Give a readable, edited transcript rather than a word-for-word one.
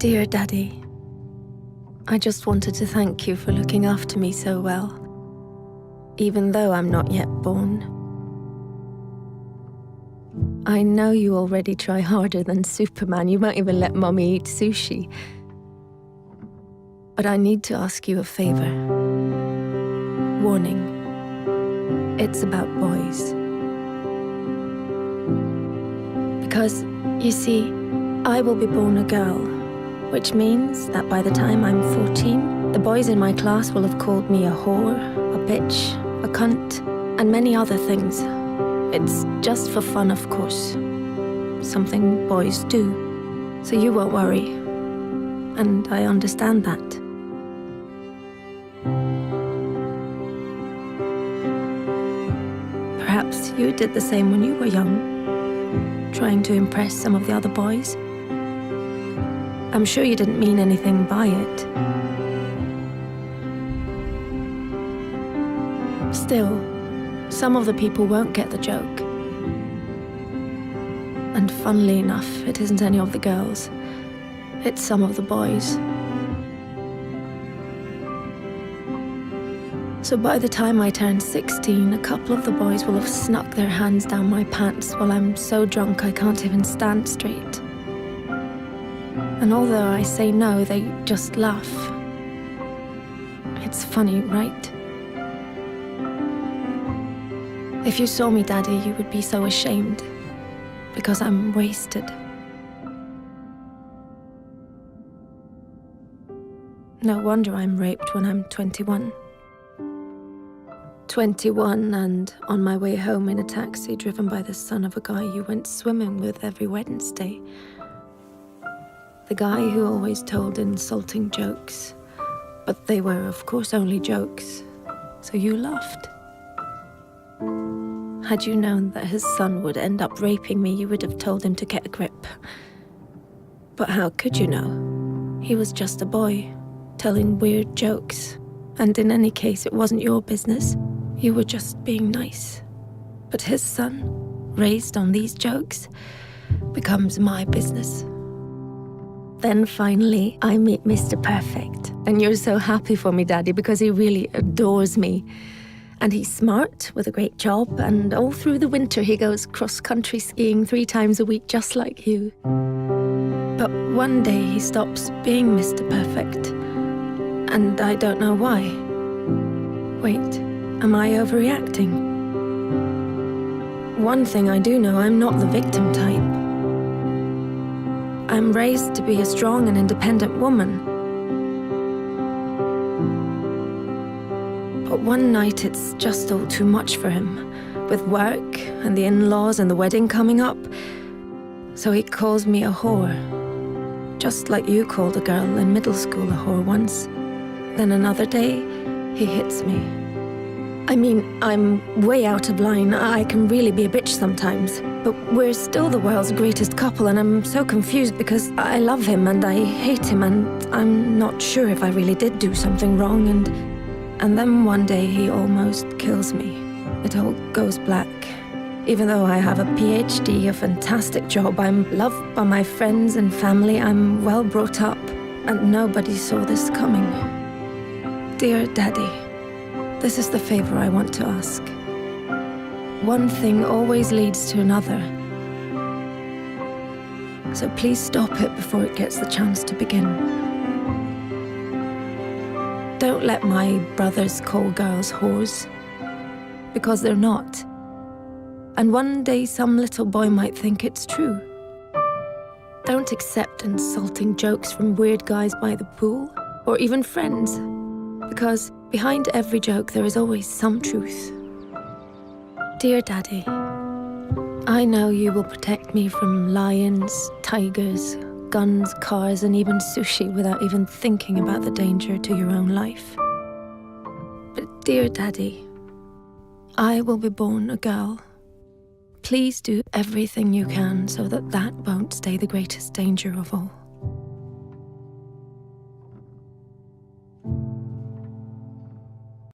Dear Daddy, I just wanted to thank you for looking after me so well, even though I'm not yet born. I know you already try harder than Superman. You might even let Mommy eat sushi. But I need to ask you a favor. Warning. It's about boys. Because, you see, I will be born a girl, which means that by the time I'm 14, the boys in my class will have called me a whore, a bitch, a cunt, and many other things. It's just for fun, of course. Something boys do. So you won't worry. And I understand that. Perhaps you did the same when you were young, trying to impress some of the other boys. I'm sure you didn't mean anything by it. Still, some of the people won't get the joke. And funnily enough, it isn't any of the girls. It's some of the boys. So by the time I turn 16, a couple of the boys will have snuck their hands down my pants while I'm so drunk I can't even stand straight. And although I say no, they just laugh. It's funny, right? If you saw me, Daddy, you would be so ashamed, because I'm wasted. No wonder I'm raped when I'm 21. 21 and on my way home in a taxi driven by the son of a guy you went swimming with every Wednesday. The guy who always told insulting jokes, but they were, of course, only jokes, so you laughed. Had you known that his son would end up raping me, you would have told him to get a grip. But how could you know? He was just a boy, telling weird jokes. And in any case, it wasn't your business. You were just being nice. But his son, raised on these jokes, becomes my business. Then finally, I meet Mr. Perfect. And you're so happy for me, Daddy, because he really adores me. And he's smart, with a great job, and all through the winter he goes cross-country skiing 3 times a week, just like you. But one day he stops being Mr. Perfect, and I don't know why. Wait, am I overreacting? One thing I do know, I'm not the victim type. I'm raised to be a strong and independent woman. But one night it's just all too much for him, with work and the in-laws and the wedding coming up. So he calls me a whore, just like you called a girl in middle school a whore once. Then another day, he hits me. I mean, I'm way out of line. I can really be a bitch sometimes. But we're still the world's greatest couple, and I'm so confused because I love him and I hate him, and I'm not sure if I really did do something wrong, and then one day he almost kills me. It all goes black. Even though I have a PhD, a fantastic job, I'm loved by my friends and family, I'm well brought up, and nobody saw this coming. Dear Daddy, this is the favor I want to ask. One thing always leads to another. So please stop it before it gets the chance to begin. Don't let my brothers call girls whores, because they're not. And one day some little boy might think it's true. Don't accept insulting jokes from weird guys by the pool, or even friends, because behind every joke there is always some truth. Dear Daddy, I know you will protect me from lions, tigers, guns, cars, and even sushi without even thinking about the danger to your own life. But dear Daddy, I will be born a girl. Please do everything you can so that that won't stay the greatest danger of all.